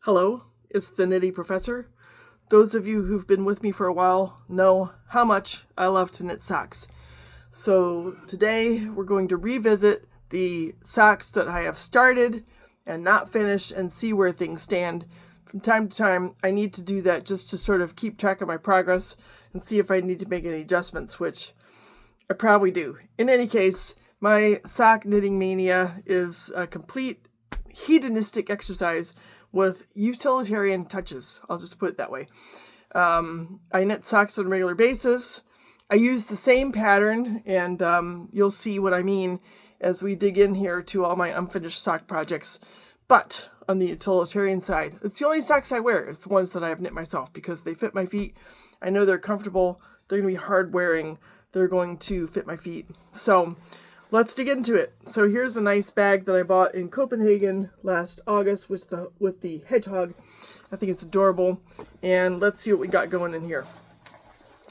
Hello, it's the Nitty Professor. Those of you who've been with me for a while know how much I love to knit socks. So today we're going to revisit the socks that I have started and not finished and see where things stand. From time to time, I need to do that just to sort of keep track of my progress and see if I need to make any adjustments, which I probably do. In any case, my sock knitting mania is a complete hedonistic exercise with utilitarian touches. I'll just put it that way. I knit socks on a regular basis. I use the same pattern, and you'll see what I mean as we dig in here to all my unfinished sock projects. But on the utilitarian side, it's the only socks I wear. It's the ones that I have knit myself because they fit my feet. I know they're comfortable. They're going to be hard wearing. They're going to fit my feet. So let's dig into it. So here's a nice bag that I bought in Copenhagen last August with the hedgehog. I think it's adorable. And let's see what we got going in here.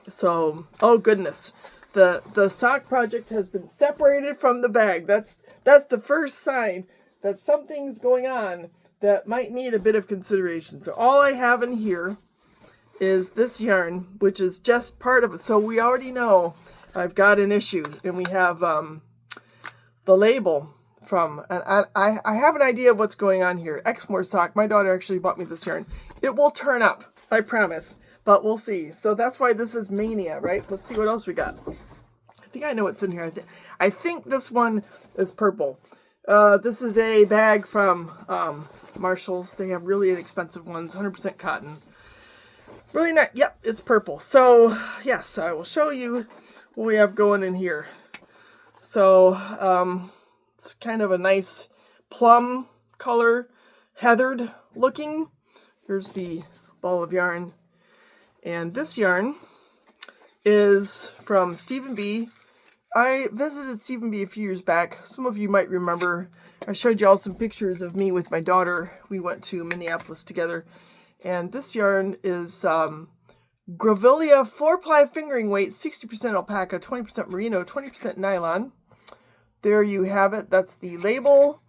So, oh goodness. The sock project has been separated from the bag. That's the first sign that something's going on that might need a bit of consideration. So all I have in here is this yarn, which is just part of it. So we already know I've got an issue, and we have the label from, and I have an idea of what's going on here. Exmoor sock. My daughter actually bought me this yarn. It will turn up, I promise, but we'll see. So that's why this is Mania, right? Let's see what else we got. I think I know what's in here. I think this one is purple. This is a bag from Marshall's. They have really inexpensive ones, 100% cotton. Really nice. Yep, it's purple. So yes, I will show you what we have going in here. So it's kind of a nice plum color, heathered looking. Here's the ball of yarn. And this yarn is from Stephen B. I visited Stephen B a few years back. Some of you might remember. I showed you all some pictures of me with my daughter. We went to Minneapolis together. And this yarn is Grevillea 4-ply fingering weight, 60% alpaca, 20% merino, 20% nylon. There you have it. That's the label.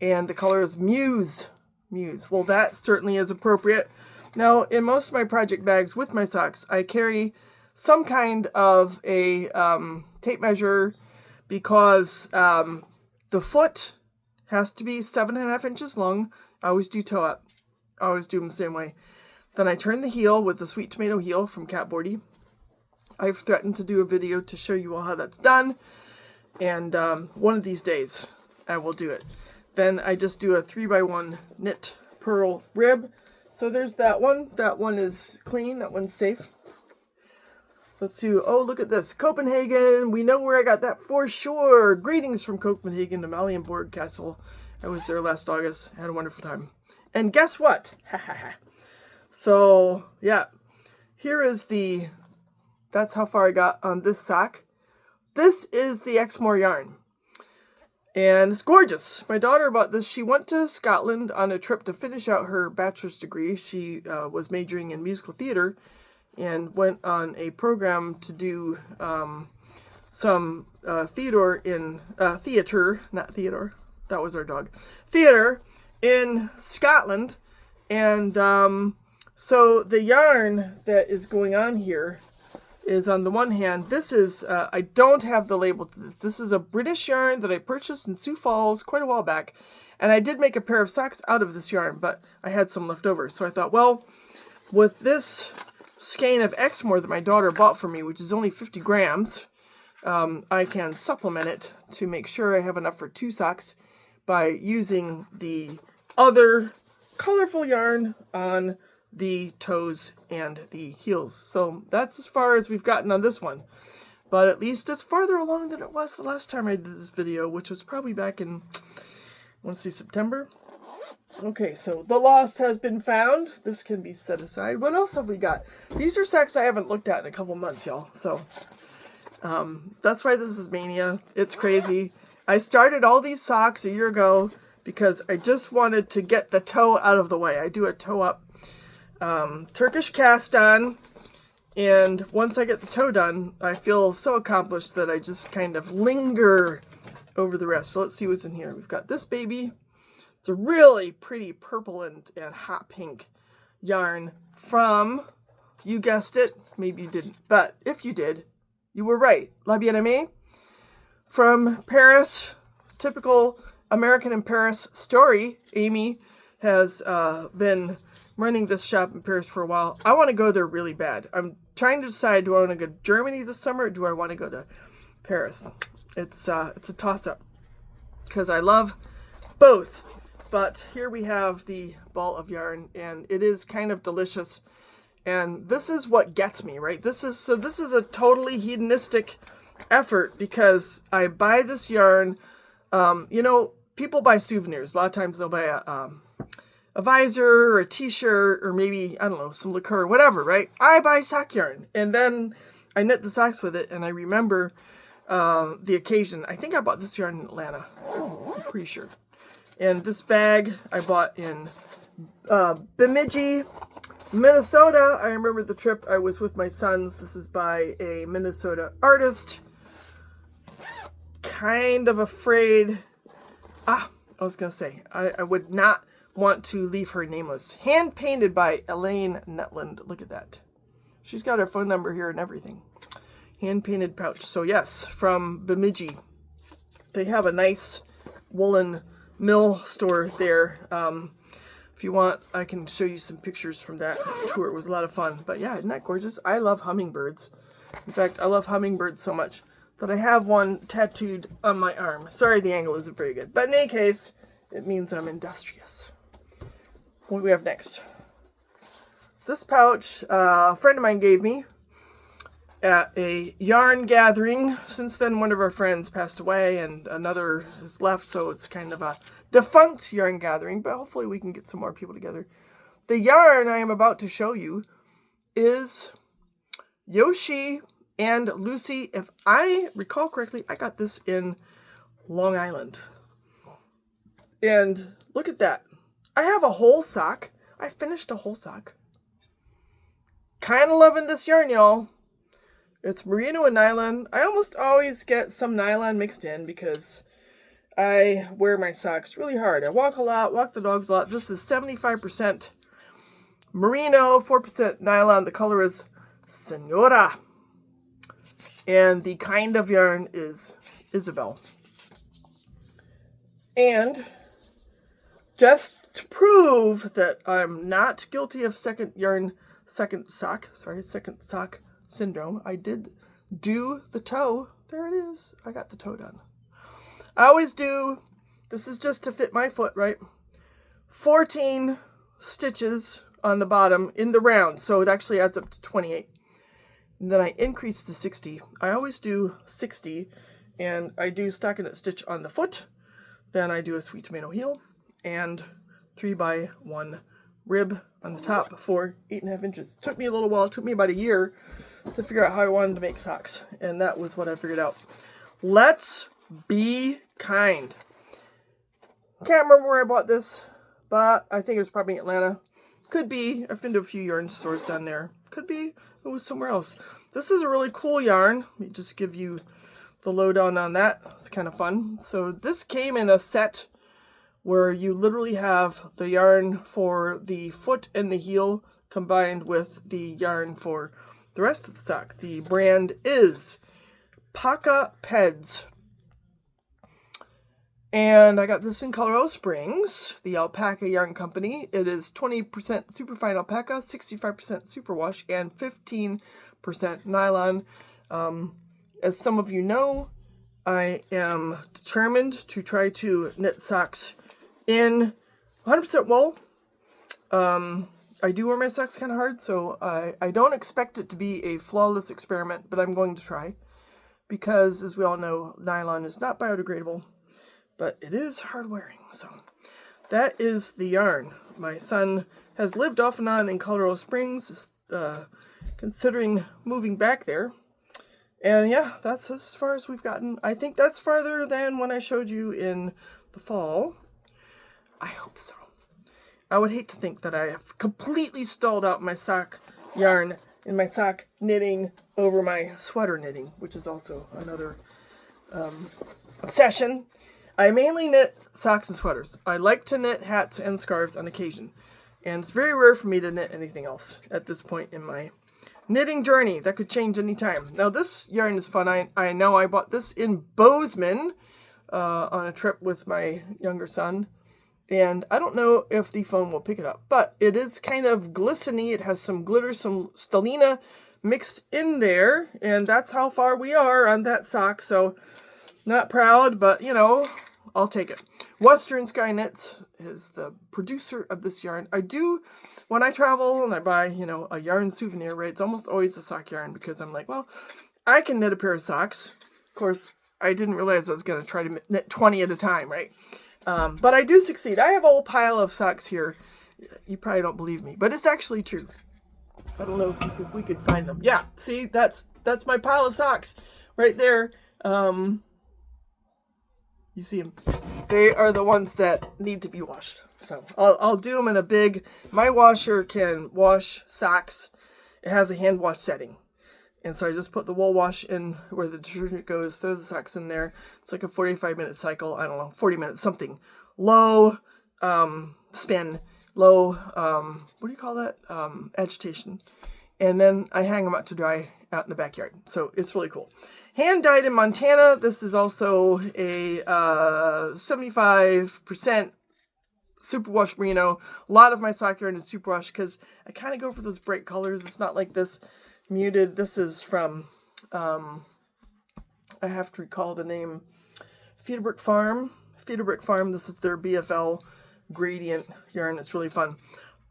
And the color is Muse. Muse. Well, that certainly is appropriate. Now, in most of my project bags with my socks, I carry some kind of a tape measure because the foot has to be 7.5 inches long. I always do toe up. I always do them the same way. Then I turn the heel with the Sweet Tomato heel from Catboardy. I've threatened to do a video to show you all how that's done. And one of these days, I will do it. Then I just do a 3x1 knit purl rib. So there's that one. That one is clean. That one's safe. Let's see. Oh, look at this. Copenhagen. We know where I got that for sure. Greetings from Copenhagen to Malienborg Castle. I was there last August. Had a wonderful time. And guess what? So, yeah. Here is that's how far I got on this sock. This is the Exmoor yarn. And it's gorgeous. My daughter bought this. She went to Scotland on a trip to finish out her bachelor's degree. She was majoring in musical theater and went on a program to do some theater, not theater. That was our dog. Theater in Scotland. And so the yarn that is going on here is, on the one hand, this is, I don't have the label to this. This is a British yarn that I purchased in Sioux Falls quite a while back. And I did make a pair of socks out of this yarn, but I had some left over. So I thought, well, with this skein of Exmoor that my daughter bought for me, which is only 50 grams, I can supplement it to make sure I have enough for 2 socks by using the other colorful yarn on the toes and the heels. So that's as far as we've gotten on this one. But at least it's farther along than it was the last time I did this video, which was probably back in, I want to see, September. Okay, so the lost has been found. This can be set aside. What else have we got? These are socks I haven't looked at in a couple months, y'all. So that's why this is Mania. It's crazy. I started all these socks a year ago because I just wanted to get the toe out of the way. I do a toe up Turkish cast on, and once I get the toe done, I feel so accomplished that I just kind of linger over the rest. So let's see what's in here. We've got this baby. It's a really pretty purple and hot pink yarn from, you guessed it, maybe you didn't, but if you did, you were right. La Bien-Aimée from Paris, typical American in Paris story. Amy has been running this shop in Paris for a while. I want to go there really bad. I'm trying to decide, do I want to go to Germany this summer or do I want to go to Paris? It's a toss-up because I love both. But here we have the ball of yarn, and it is kind of delicious. And this is what gets me, right? This is a totally hedonistic effort because I buy this yarn. People buy souvenirs. A lot of times they'll buy a visor or a t-shirt or maybe, I don't know, some liqueur, whatever, right? I buy sock yarn, and then I knit the socks with it, and I remember the occasion. I think I bought this yarn in Atlanta. I'm pretty sure. And this bag I bought in Bemidji, Minnesota. I remember the trip. I was with my sons. This is by a Minnesota artist. Kind of afraid. I was going to say, I would not want to leave her nameless. Hand painted by Elaine Netland. Look at that. She's got her phone number here and everything. Hand painted pouch. So yes, from Bemidji. They have a nice woolen mill store there. If you want, I can show you some pictures from that tour. It was a lot of fun. But yeah, isn't that gorgeous? I love hummingbirds. In fact, I love hummingbirds so much that I have one tattooed on my arm. Sorry, the angle isn't very good. But in any case, it means I'm industrious. What do we have next? This pouch, a friend of mine gave me at a yarn gathering. Since then, one of our friends passed away and another has left, so it's kind of a defunct yarn gathering, but hopefully we can get some more people together. The yarn I am about to show you is Yoshi and Lucy. If I recall correctly, I got this in Long Island. And look at that. I have a whole sock. I finished a whole sock. Kind of loving this yarn, y'all. It's merino and nylon. I almost always get some nylon mixed in because I wear my socks really hard. I walk a lot, walk the dogs a lot. This is 75% merino, 4% nylon. The color is Senora. And the kind of yarn is Isabel. And just to prove that I'm not guilty of second sock syndrome, I did do the toe. There it is. I got the toe done. I always do, this is just to fit my foot, right? 14 stitches on the bottom in the round, so it actually adds up to 28. And then I increase to 60. I always do 60, and I do stockinette stitch on the foot. Then I do a sweet tomato heel and 3x1 rib on the top for 8.5 inches. It took me a little while. It took me about a year to figure out how I wanted to make socks, and that was what I figured out. Let's be kind. Can't remember where I bought this, but I think it was probably Atlanta. Could be. I've been to a few yarn stores down there. Could be it was somewhere else. This is a really cool yarn. Let me just give you the lowdown on that. It's kind of fun. So this came in a set where you literally have the yarn for the foot and the heel combined with the yarn for the rest of the sock. The brand is Paca Peds. And I got this in Colorado Springs, the Alpaca Yarn Company. It is 20% superfine alpaca, 65% superwash, and 15% nylon. As some of you know, I am determined to try to knit socks in 100% wool. I do wear my socks kind of hard, so I don't expect it to be a flawless experiment, but I'm going to try. Because, as we all know, nylon is not biodegradable. But it is hard wearing, so that is the yarn. My son has lived off and on in Colorado Springs, considering moving back there. And yeah, that's as far as we've gotten. I think that's farther than when I showed you in the fall. I hope so. I would hate to think that I have completely stalled out my sock yarn in my sock knitting over my sweater knitting, which is also another obsession. I mainly knit socks and sweaters. I like to knit hats and scarves on occasion. And it's very rare for me to knit anything else at this point in my knitting journey. That could change anytime. Now this yarn is fun. I know I bought this in Bozeman on a trip with my younger son. And I don't know if the phone will pick it up. But it is kind of glistening. It has some glitter, some stellina mixed in there. And that's how far we are on that sock. So not proud, but you know, I'll take it. Western Sky Knits is the producer of this yarn. I do, when I travel and I buy, you know, a yarn souvenir, right, it's almost always a sock yarn because I'm like, well, I can knit a pair of socks. Of course, I didn't realize I was going to try to knit 20 at a time, right? But I do succeed. I have a whole pile of socks here. You probably don't believe me, but it's actually true. I don't know if we could find them. Yeah, see, that's my pile of socks right there. You see them. They are the ones that need to be washed. So I'll do them in a big, my washer can wash socks. It has a hand wash setting. And so I just put the wool wash in where the detergent goes, throw the socks in there. It's like a 45-minute cycle. I don't know, 40 minutes, something. Low spin, low, what do you call that? Agitation. And then I hang them out to dry out in the backyard. So it's really cool. Hand dyed in Montana. This is also a 75% superwash merino. A lot of my sock yarn is superwash because I kind of go for those bright colors. It's not like this muted. This is from, I have to recall the name, Feederbrick Farm. Feederbrick Farm. This is their BFL gradient yarn. It's really fun.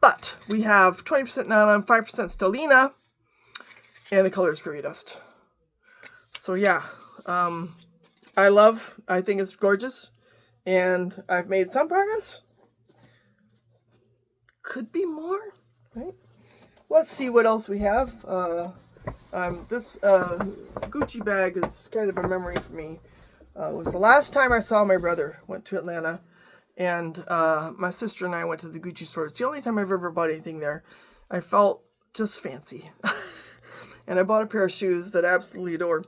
But we have 20% nylon, 5% stellina, and the color is fairy dust. So yeah, I think it's gorgeous, and I've made some progress. Could be more, right? Let's see what else we have. This Gucci bag is kind of a memory for me. It was the last time I saw my brother. Went to Atlanta, and my sister and I went to the Gucci store. It's the only time I've ever bought anything there. I felt just fancy. And I bought a pair of shoes that I absolutely adore.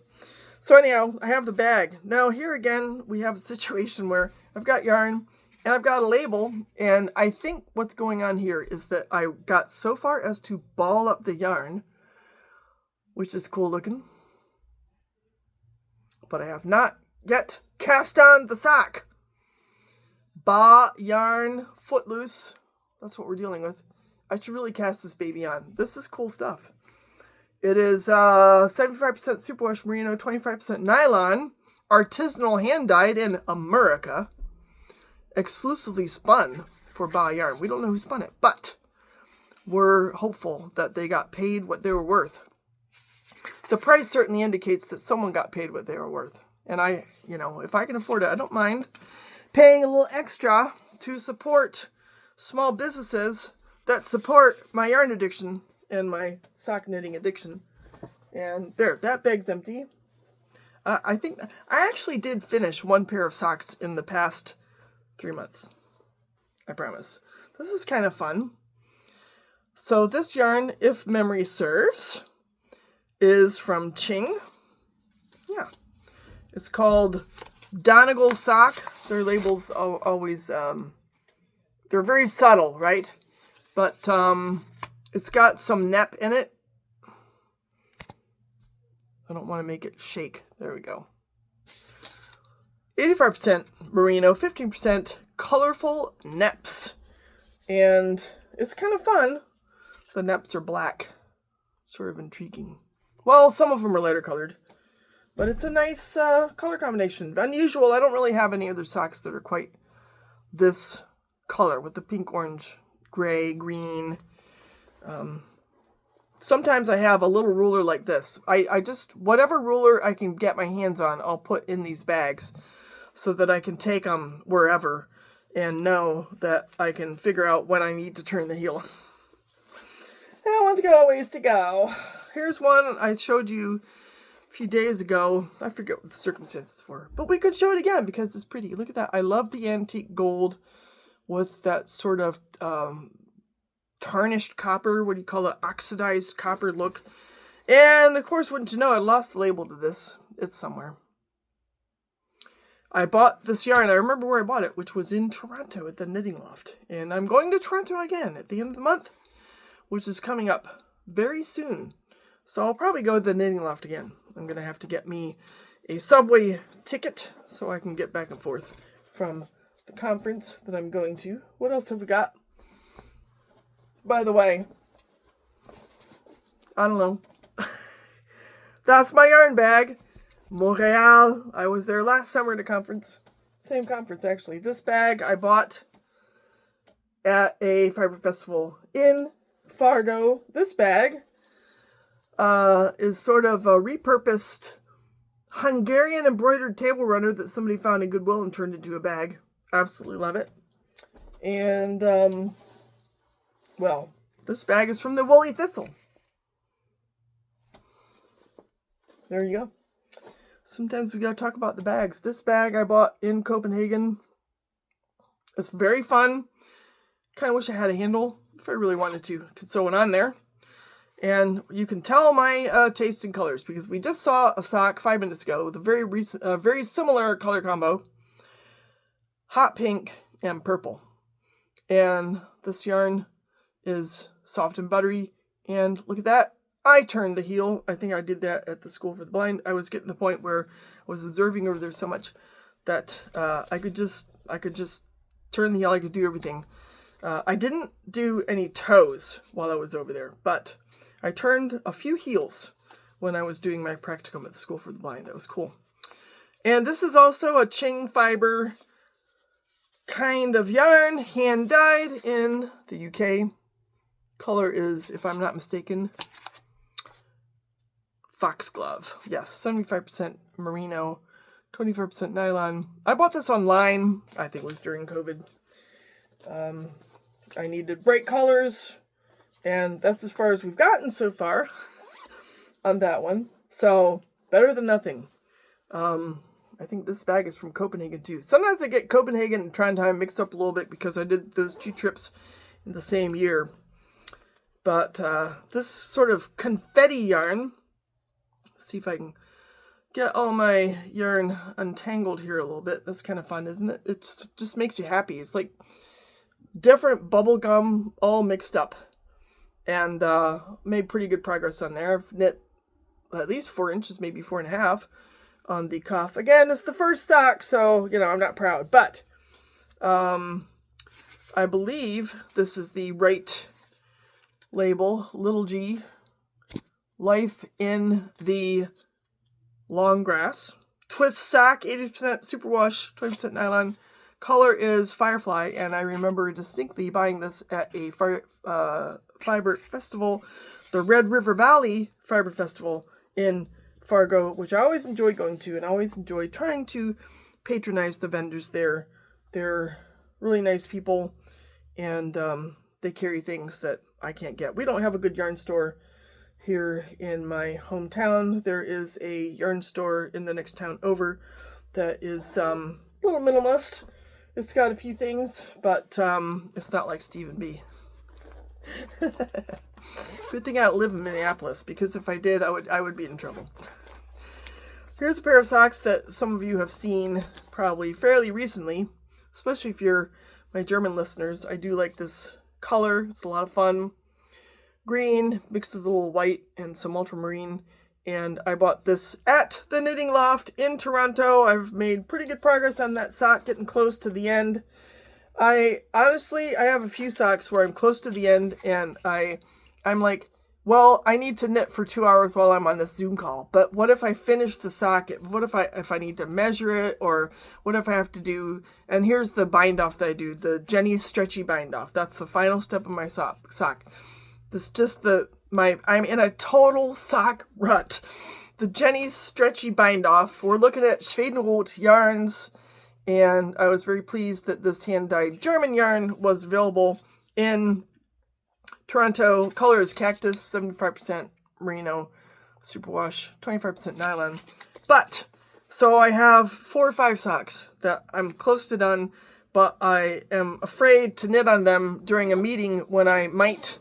So anyhow, I have the bag. Now here again, we have a situation where I've got yarn and I've got a label. And I think what's going on here is that I got so far as to ball up the yarn, which is cool looking. But I have not yet cast on the sock. Ba yarn, footloose. That's what we're dealing with. I should really cast this baby on. This is cool stuff. It is 75% superwash merino, 25% nylon, artisanal hand-dyed in America, exclusively spun for Ba Yarn. We don't know who spun it, but we're hopeful that they got paid what they were worth. The price certainly indicates that someone got paid what they were worth. And I, you know, if I can afford it, I don't mind paying a little extra to support small businesses that support my yarn addiction and my sock knitting addiction. And there, that bag's empty. I think I actually did finish one pair of socks in the past 3 months. I promise. This is kind of fun. So this yarn, if memory serves, is from Ching. Yeah. It's called Donegal Sock. Their labels always, they're very subtle, right? But it's got some nep in it. I don't want to make it shake. There we go. 85% merino, 15% colorful neps. And it's kind of fun. The neps are black. Sort of intriguing. Well, some of them are lighter colored. But it's a nice color combination. Unusual. I don't really have any other socks that are quite this color with the pink, orange, gray, green. Sometimes I have a little ruler like this. I just, whatever ruler I can get my hands on, I'll put in these bags so that I can take them wherever and know that I can figure out when I need to turn the heel. That one's got a ways to go. Here's one I showed you a few days ago. I forget what the circumstances were, but we could show it again because it's pretty. Look at that. I love the antique gold with that sort of tarnished copper, what do you call it, oxidized copper look. And of course, wouldn't you know, I lost the label to this. It's somewhere. I bought this yarn. I remember where I bought it, which was in Toronto at the Knitting Loft. And I'm going to Toronto again at the end of the month, which is coming up very soon. So I'll probably go to the Knitting Loft again. I'm going to have to get me a subway ticket so I can get back and forth from the conference that I'm going to. What else have we got? By the way, I don't know. That's my yarn bag. Montreal. I was there last summer at a conference. Same conference, actually. This bag I bought at a fiber festival in Fargo. This bag is sort of a repurposed Hungarian embroidered table runner that somebody found in Goodwill and turned into a bag. Absolutely love it. And, well, this bag is from the Woolly Thistle. There you go. Sometimes we gotta talk about the bags. This bag I bought in Copenhagen. It's very fun. Kind of wish I had a handle if I really wanted to. Could sew it on there. And you can tell my taste in colors because we just saw a sock 5 minutes ago with a very similar color combo. Hot pink and purple. And this yarn is soft and buttery. And look at that. I turned the heel. I think I did that at the School for the Blind. I was getting to the point where I was observing over there so much that I could just turn the heel. I could do everything. I didn't do any toes while I was over there, but I turned a few heels when I was doing my practicum at the School for the Blind. That was cool. And this is also a Ching fiber kind of yarn, hand dyed in the UK. Color is, if I'm not mistaken, foxglove. Yes, 75% merino, 25% nylon. I bought this online. I think it was during COVID. I needed bright colors, and that's as far as we've gotten so far on that one. So, better than nothing. I think this bag is from Copenhagen too. Sometimes I get Copenhagen and Trondheim mixed up a little bit because I did those 2 trips in the same year. But this sort of confetti yarn, see if I can get all my yarn untangled here a little bit. That's kind of fun, isn't it? It just makes you happy. It's like different bubble gum all mixed up. And made pretty good progress on there. I've knit at least 4 inches, maybe 4.5 on the cuff. Again, it's the first sock, so, I'm not proud. But I believe this is the right label, little g. Life in the Long Grass. Twist sock, 80% superwash, 20% nylon. Color is Firefly, and I remember distinctly buying this at a fiber festival, the Red River Valley Fiber Festival in Fargo, which I always enjoyed going to, and I always enjoyed trying to patronize the vendors there. They're really nice people, and they carry things that I can't get. We don't have a good yarn store here in my hometown. There is a yarn store in the next town over that is a little minimalist. It's got a few things, but it's not like Steve and B. Good thing I don't live in Minneapolis, because if I did, I would be in trouble. Here's a pair of socks that some of you have seen probably fairly recently, especially if you're my German listeners. I do like this color. It's a lot of fun. Green mixed with a little white and some ultramarine. And I bought this at the Knitting Loft in Toronto. I've made pretty good progress on that sock, getting close to the end. I have a few socks where I'm close to the end, and I'm like, well, I need to knit for 2 hours while I'm on this Zoom call. But what if I finish the sock? What if I need to measure it, or what if I have to do? And here's the bind off that I do, the Jenny's stretchy bind off. That's the final step of my sock. This just I'm in a total sock rut. The Jenny's stretchy bind off. We're looking at Schwedenroth yarns, and I was very pleased that this hand-dyed German yarn was available in Toronto. Color is cactus, 75% merino, superwash, 25% nylon. But, so I have 4 or 5 socks that I'm close to done, but I am afraid to knit on them during a meeting when I might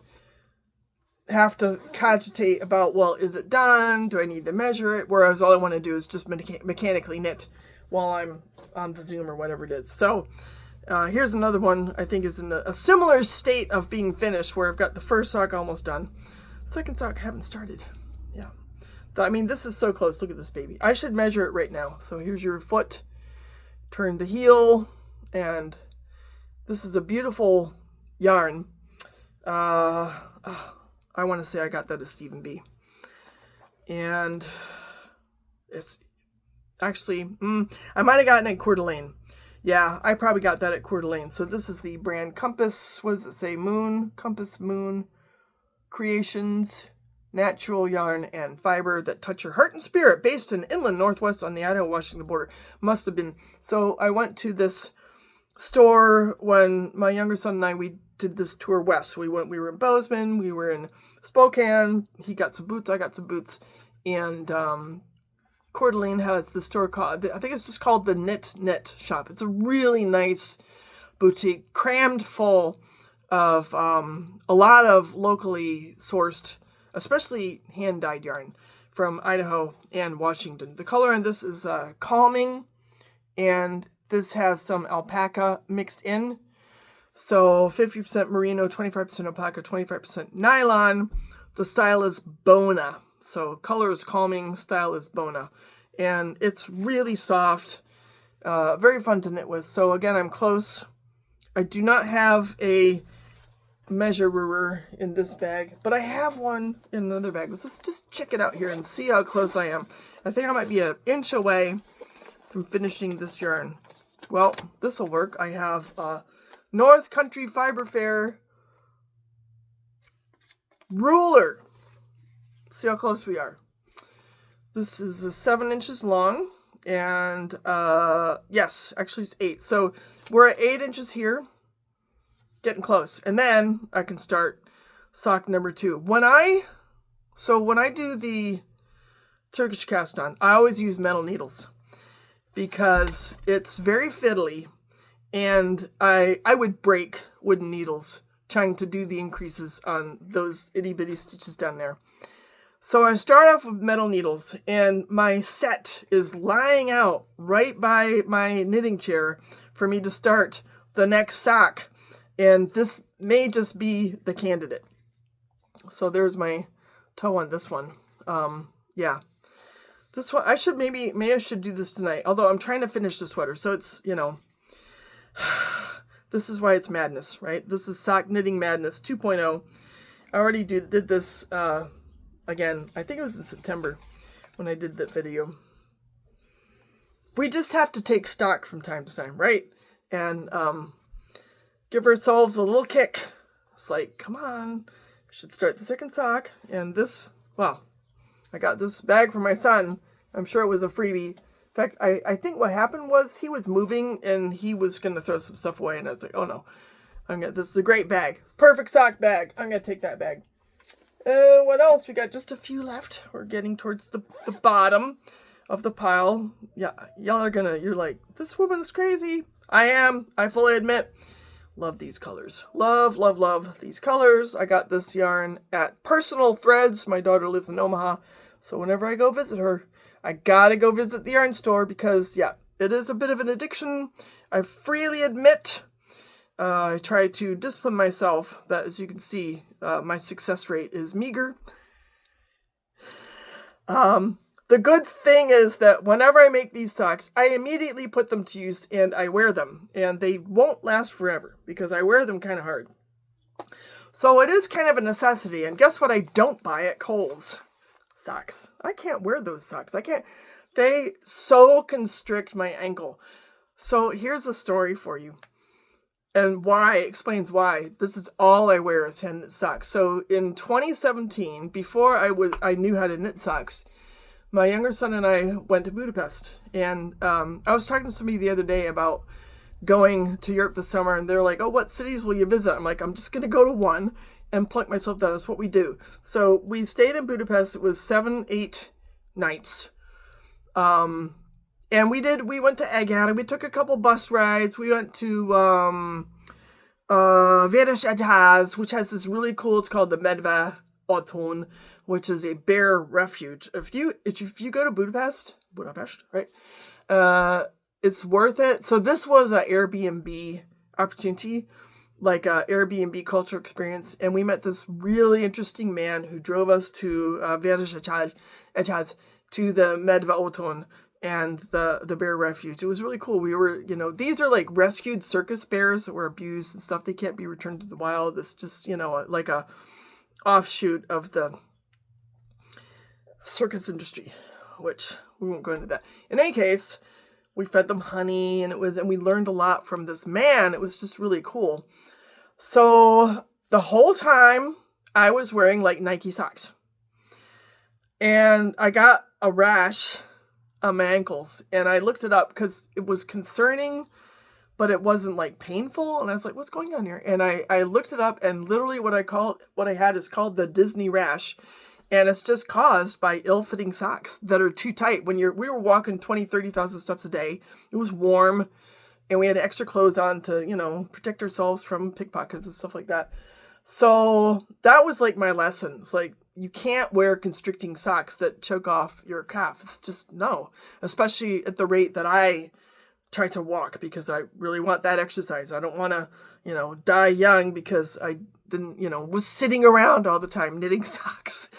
have to cogitate about, well, is it done? Do I need to measure it? Whereas all I want to do is just mechanically knit while I'm on the Zoom or whatever it is. So here's another one I think is in a similar state of being finished, where I've got the first sock almost done. Second sock haven't started. Yeah. I mean, this is so close. Look at this baby. I should measure it right now. So here's your foot. Turn the heel. And this is a beautiful yarn. I want to say I got that at Stephen B. And it's actually, I might have gotten it at Coeur d'Alene. Yeah, I probably got that at Coeur d'Alene. So this is the brand Compass. What does it say? Compass Moon Creations. Natural yarn and fiber that touch your heart and spirit, based in inland Northwest on the Idaho-Washington border. Must have been. So I went to this store when my younger son and I, we did this tour west. We were in Bozeman, we were in Spokane. He got some boots, I got some boots. And Coeur d'Alene has this store called, I think it's just called the Knit Shop. It's a really nice boutique, crammed full of a lot of locally sourced, especially hand-dyed yarn from Idaho and Washington. The color on this is calming, and this has some alpaca mixed in. So 50% merino, 25% alpaca, 25% nylon. The style is Bona. So color is calming, style is Bona. And it's really soft, very fun to knit with. So again, I'm close. I do not have a measurer in this bag, but I have one in another bag. Let's just check it out here and see how close I am. I think I might be an inch away from finishing this yarn. Well, this will work. I have North Country Fiber Fair ruler. See how close we are. This is 7 inches long, and yes, actually it's 8. So we're at 8 inches here. Getting close. And then I can start sock number 2. When I do the Turkish cast on, I always use metal needles because it's very fiddly, and I would break wooden needles trying to do the increases on those itty bitty stitches down there. So I start off with metal needles, and my set is lying out right by my knitting chair for me to start the next sock. And this may just be the candidate. So there's my toe on this one. Yeah. This one, I should maybe I should do this tonight. Although I'm trying to finish the sweater. So it's, this is why it's madness, right? This is Sock Knitting Madness 2.0. I already did this, again, I think it was in September when I did that video. We just have to take stock from time to time, right? And, give ourselves a little kick. It's like, come on, we should start the second sock. And this, well, I got this bag for my son. I'm sure it was a freebie. In fact, I think what happened was he was moving and he was going to throw some stuff away. And I was like, oh no, this is a great bag. It's a perfect sock bag. I'm going to take that bag. What else? We got just a few left. We're getting towards the bottom of the pile. Yeah, you're like, this woman is crazy. I am. I fully admit. Love these colors. Love, love, love these colors. I got this yarn at Personal Threads. My daughter lives in Omaha. So whenever I go visit her, I gotta go visit the yarn store because, yeah, it is a bit of an addiction. I freely admit. I try to discipline myself. That, as you can see, my success rate is meager. The good thing is that whenever I make these socks, I immediately put them to use and I wear them. And they won't last forever because I wear them kind of hard. So it is kind of a necessity. And guess what I don't buy at Kohl's? Socks. I can't wear those socks. I can't. They so constrict my ankle. So here's a story for you. And why, explains why. This is all I wear is hand knit socks. So in 2017, before I knew how to knit socks, my younger son and I went to Budapest, and I was talking to somebody the other day about going to Europe this summer, and they're like, oh, what cities will you visit? I'm like, I'm just going to go to one and plunk myself down. That's what we do. So we stayed in Budapest. It was 7-8 nights. And we went to Egghead, and we took a couple bus rides. We went to Véreshegyház, which has this really cool, it's called the Medve Otthon, which is a bear refuge. If you go to Budapest, right? it's worth it. So this was an Airbnb opportunity, like a Airbnb cultural experience. And we met this really interesting man who drove us to to the Medveoton and the bear refuge. It was really cool. We were, these are like rescued circus bears that were abused and stuff. They can't be returned to the wild. It's just, like a offshoot of the circus industry, which we won't go into that. In any case, we fed them honey and we learned a lot from this man. It was just really cool. So the whole time I was wearing like Nike socks, and I got a rash on my ankles, and I looked it up because it was concerning, but it wasn't like painful. And I was like, what's going on here? And I looked it up, and literally what I had is called the Disney rash. And it's just caused by ill-fitting socks that are too tight. We were walking 20, 30,000 steps a day. It was warm, and we had extra clothes on to, protect ourselves from pickpockets and stuff like that. So that was like my lesson. It's like, you can't wear constricting socks that choke off your calf. It's just, no. Especially at the rate that I try to walk, because I really want that exercise. I don't want to, die young because I didn't, was sitting around all the time knitting socks.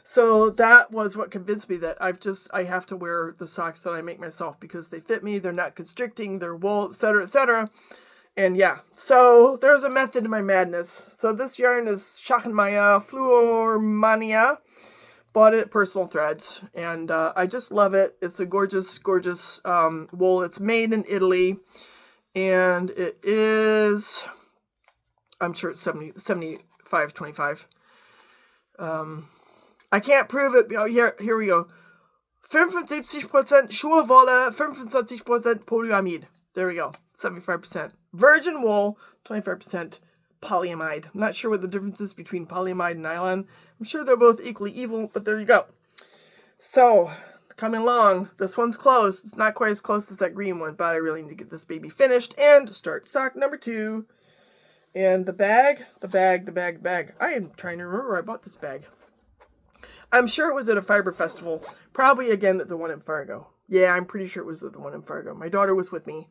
So that was what convinced me that I have to wear the socks that I make myself because they fit me. They're not constricting, they're wool, etc., etc. And yeah, so there's a method to my madness. So this yarn is Mania Mania. Bought it at Personal Threads, and I just love it. It's a gorgeous, gorgeous wool. It's made in Italy, and it is, I'm sure it's 75-25. I can't prove it. Oh, here we go. 75% Schurwolle, 25% Polyamide. There we go. 75% virgin wool, 25% polyamide. I'm not sure what the difference is between polyamide and nylon. I'm sure they're both equally evil, but there you go. So, coming along. This one's close. It's not quite as close as that green one, but I really need to get this baby finished and start sock number 2. And the bag. I am trying to remember where I bought this bag. I'm sure it was at a fiber festival. Probably again at the one in Fargo. Yeah, I'm pretty sure it was at the one in Fargo. My daughter was with me.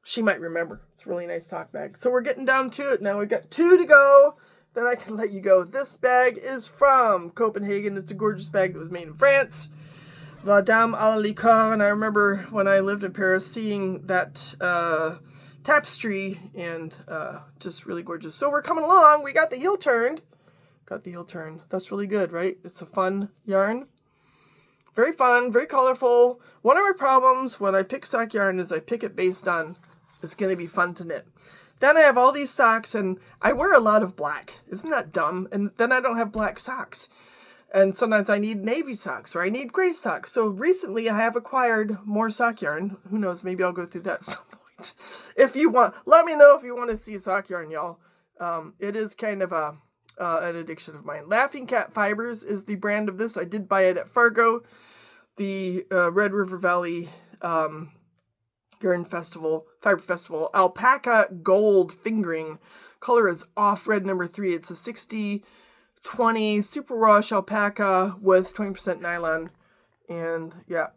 She might remember. It's a really nice sock bag. So we're getting down to it now. We've got 2 to go. Then I can let you go. This bag is from Copenhagen. It's a gorgeous bag that was made in France. La Dame à la Licorne. And I remember when I lived in Paris seeing that tapestry and just really gorgeous. So we're coming along. We got the heel turned. That's really good, right? It's a fun yarn. Very fun, very colorful. One of my problems when I pick sock yarn is I pick it based on it's going to be fun to knit. Then I have all these socks, and I wear a lot of black. Isn't that dumb? And then I don't have black socks. And sometimes I need navy socks, or I need gray socks. So recently I have acquired more sock yarn. Who knows, maybe I'll go through that at some point. If you want, let me know if you want to see sock yarn, y'all. It is kind of an addiction of mine. Laughing Cat Fibers is the brand of this. I did buy it at Fargo, the Red River Valley Yarn Festival, Fiber Festival. Alpaca Gold Fingering. Color is off red number 3. It's a 60-20 super wash alpaca with 20% nylon. And yeah,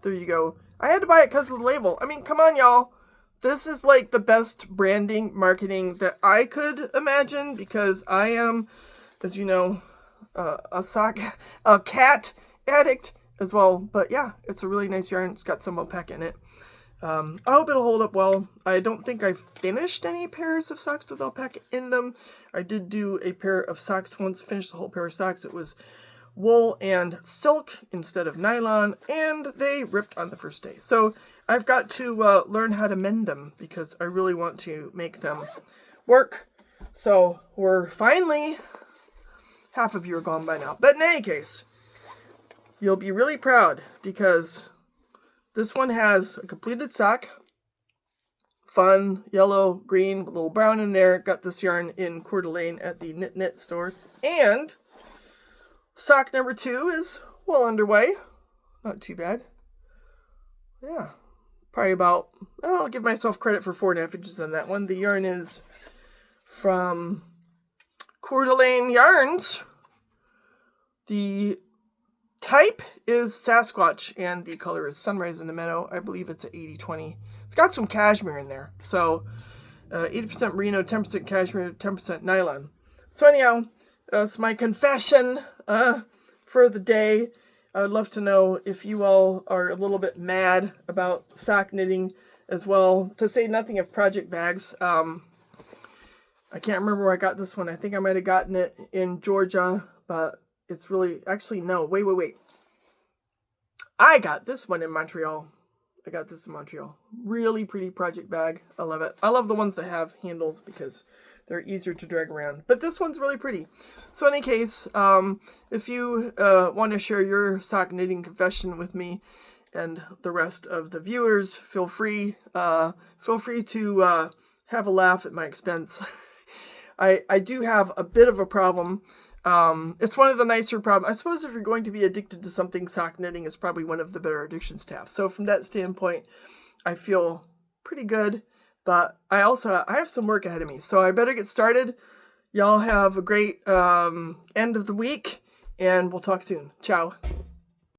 there you go. I had to buy it because of the label. I mean, come on, y'all. This is like the best branding, marketing that I could imagine, because I am, as you know, a cat addict as well. But yeah, it's a really nice yarn. It's got some alpaca in it. I hope it'll hold up well. I don't think I finished any pairs of socks with alpaca in them. I did do a pair of socks once, finished the whole pair of socks. It was wool and silk instead of nylon, and they ripped on the first day. So I've got to learn how to mend them because I really want to make them work. So we're finally, half of you are gone by now. But in any case, you'll be really proud because this one has a completed sock. Fun, yellow, green, a little brown in there. Got this yarn in Coeur d'Alene at the Knit store. And sock number 2 is well underway. Not too bad. Yeah. Probably about, I'll give myself credit for 4.5 inches on that one. The yarn is from Coeur d'Alene Yarns. The Type is Sasquatch, and the color is Sunrise in the Meadow. I believe it's an 80-20. It's got some cashmere in there. So 80% merino, 10% cashmere, 10% nylon. So anyhow, that's my confession for the day. I would love to know if you all are a little bit mad about sock knitting as well, to say nothing of project bags. I can't remember where I got this one. I think I might have gotten it in Georgia, but it's really, actually, no, wait. I got this one in Montreal. Really pretty project bag. I love it. I love the ones that have handles because they're easier to drag around. But this one's really pretty. So in any case, if you want to share your sock knitting confession with me and the rest of the viewers, feel free to have a laugh at my expense. I do have a bit of a problem. It's one of the nicer problems. I suppose if you're going to be addicted to something, sock knitting is probably one of the better addictions to have. So from that standpoint, I feel pretty good, but I have some work ahead of me. So I better get started. Y'all have a great end of the week, and we'll talk soon. Ciao.